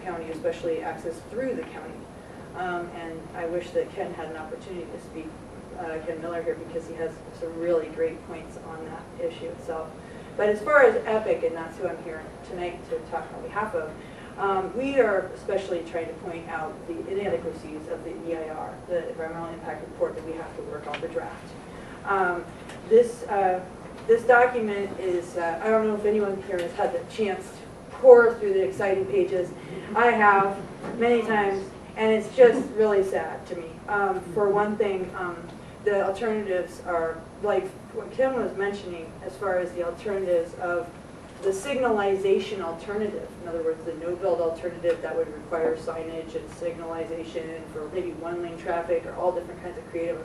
county, especially access through the county. And I wish that Ken had an opportunity to speak, Ken Miller here, because he has some really great points on that issue itself. But as far as EPIC, and that's who I'm here tonight to talk on behalf of, we are especially trying to point out the inadequacies of the EIR, the Environmental Impact Report that we have to work on the draft. This document is, I don't know if anyone here has had the chance to pour through the exciting pages. I have many times, and it's just really sad to me. For one thing, the alternatives are, like what Kim was mentioning, as far as the alternatives of the signalization alternative. In other words, the no-build alternative that would require signage and signalization for maybe one-lane traffic or all different kinds of creative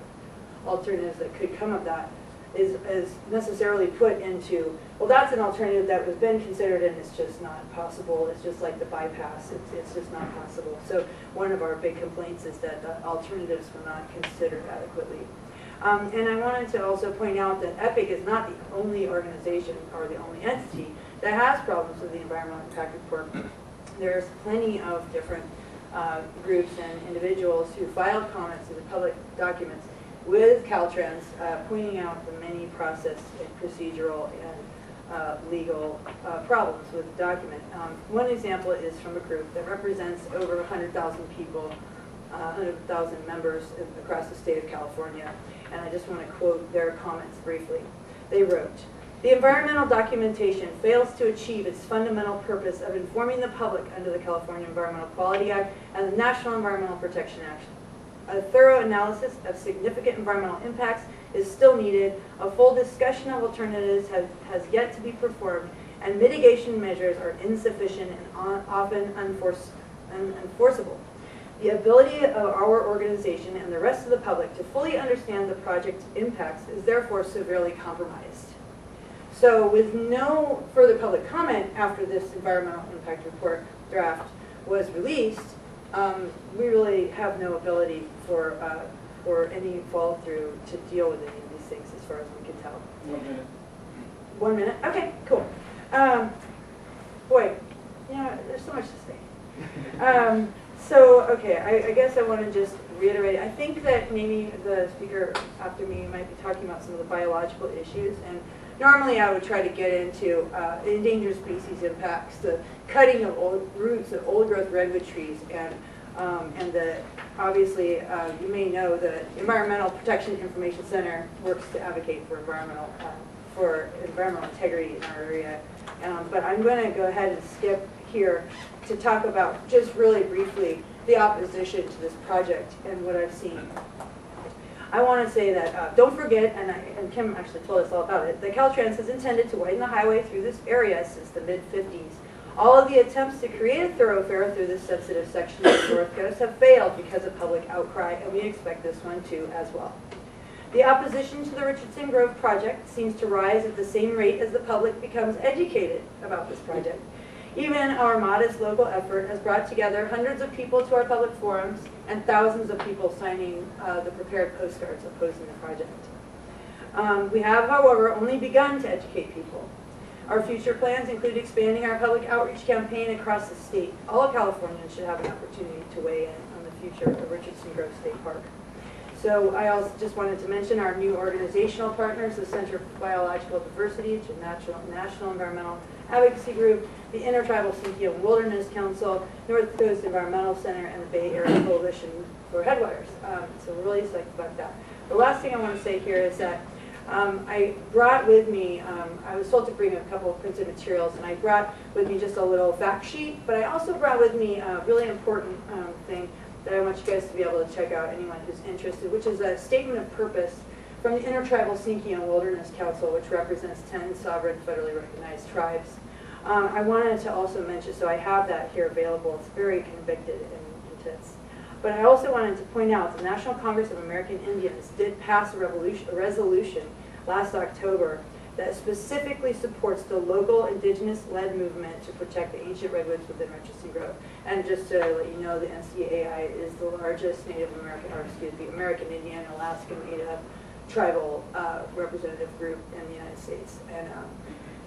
alternatives that could come of that is necessarily put into, well, that's an alternative that has been considered and it's just not possible. It's just like the bypass. It's just not possible. So one of our big complaints is that the alternatives were not considered adequately. And I wanted to also point out that EPIC is not the only organization or the only entity that has problems with the Environmental Impact Report. There's plenty of different groups and individuals who filed comments in the public documents with Caltrans, pointing out the many process and procedural and legal problems with the document. One example is from a group that represents over 100,000 people, 100,000 members across the state of California. And I just want to quote their comments briefly. They wrote, "The environmental documentation fails to achieve its fundamental purpose of informing the public under the California Environmental Quality Act and the National Environmental Protection Act. A thorough analysis of significant environmental impacts is still needed. A full discussion of alternatives has yet to be performed, and mitigation measures are insufficient and often unenforceable. The ability of our organization and the rest of the public to fully understand the project's impacts is therefore severely compromised." So with no further public comment after this Environmental Impact Report draft was released, we really have no ability for any follow through to deal with any of these things as far as we can tell. 1 minute. 1 minute? Okay, cool. Boy, yeah, there's so much to say. So, okay, I guess I want to just reiterate. I think that maybe the speaker after me might be talking about some of the biological issues. And normally I would try to get into endangered species impacts, the cutting of old roots of old-growth redwood trees, and obviously you may know the Environmental Protection Information Center works to advocate for environmental integrity in our area. But I'm going to go ahead and skip here to talk about, just really briefly, the opposition to this project and what I've seen. I want to say that, don't forget, and Kim actually told us all about it, that Caltrans has intended to widen the highway through this area since the mid-50s. All of the attempts to create a thoroughfare through this sensitive section of the North Coast have failed because of public outcry, and we expect this one to as well. The opposition to the Richardson Grove project seems to rise at the same rate as the public becomes educated about this project. Even our modest local effort has brought together hundreds of people to our public forums and thousands of people signing the prepared postcards opposing the project. We have, however, only begun to educate people. Our future plans include expanding our public outreach campaign across the state. All Californians should have an opportunity to weigh in on the future of Richardson Grove State Park. So I also just wanted to mention our new organizational partners, the Center for Biological Diversity, which is a National Environmental Advocacy Group, the Intertribal Sinkyone Wilderness Council, North Coast Environmental Center, and the Bay Area Coalition for Headwaters. So we're really excited about that. The last thing I want to say here is that I brought with me, I was told to bring a couple of printed materials, and I brought with me just a little fact sheet, but I also brought with me a really important thing that I want you guys to be able to check out, anyone who's interested, which is a statement of purpose from the Intertribal Sinkyone Wilderness Council, which represents 10 sovereign federally recognized tribes. I wanted to also mention, so I have that here available. It's very convicted and intense. But I also wanted to point out the National Congress of American Indians did pass a resolution last October that specifically supports the local indigenous-led movement to protect the ancient redwoods within Richardson Grove. And just to let you know, the NCAI is the largest Native American, or excuse me, American Indian, Alaskan Native tribal representative group in the United States,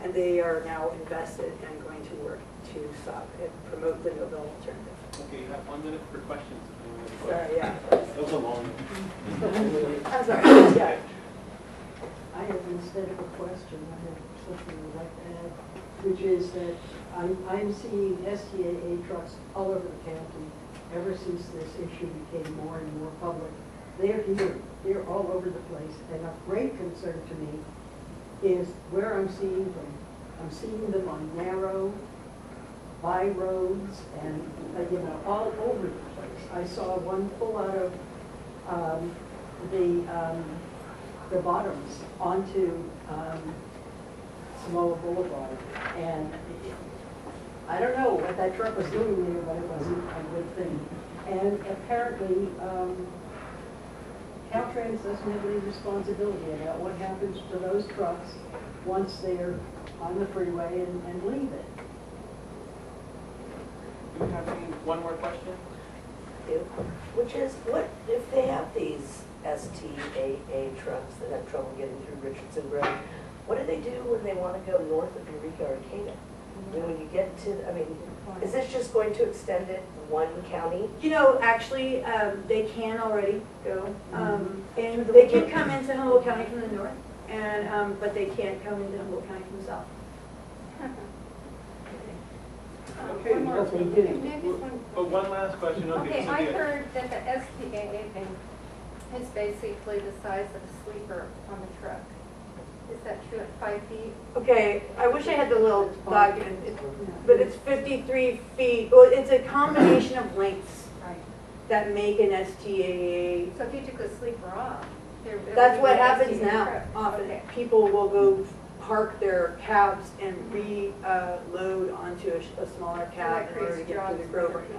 and they are now invested and going to work to stop and promote the no bill alternative. Okay, you have 1 minute for questions. Sorry, yeah. That was a long one. I'm sorry. Yeah. I have, instead of a question, I have something I'd like to add, which is that I'm seeing STAA trucks all over the county ever since this issue became more and more public. They're here, they're all over the place, and a great concern to me is where I'm seeing them. I'm seeing them on narrow, by roads, and all over the place. I saw one pull out of the bottoms onto Samoa Boulevard, and I don't know what that truck was doing there, but it wasn't a good thing. And apparently, Caltrans doesn't have any responsibility about what happens to those trucks once they're on the freeway and leave it. Do you have one more question? Which is, what if they have these STAA trucks that have trouble getting through Richardson Grove? What do they do when they want to go north of Eureka or Camann? When you get to, is this just going to extend it one county? Actually, they can already go, and they can come into Humboldt County from the north, and but they can't come into Humboldt County from the south. Okay. What they do. Maybe one. Oh, one last question. Okay, I Cynthia. heard that the STAA thing is basically the size of a sleeper on the truck. Is that true at 5 feet? Okay, I wish I had the little document, but it's 53 feet. Well, it's a combination of lengths Right. that make an STAA. So if you took a sleeper off, That's what happens now. Often Okay. people will go park their cabs and reload onto a smaller cab in order to get to the Grove right now.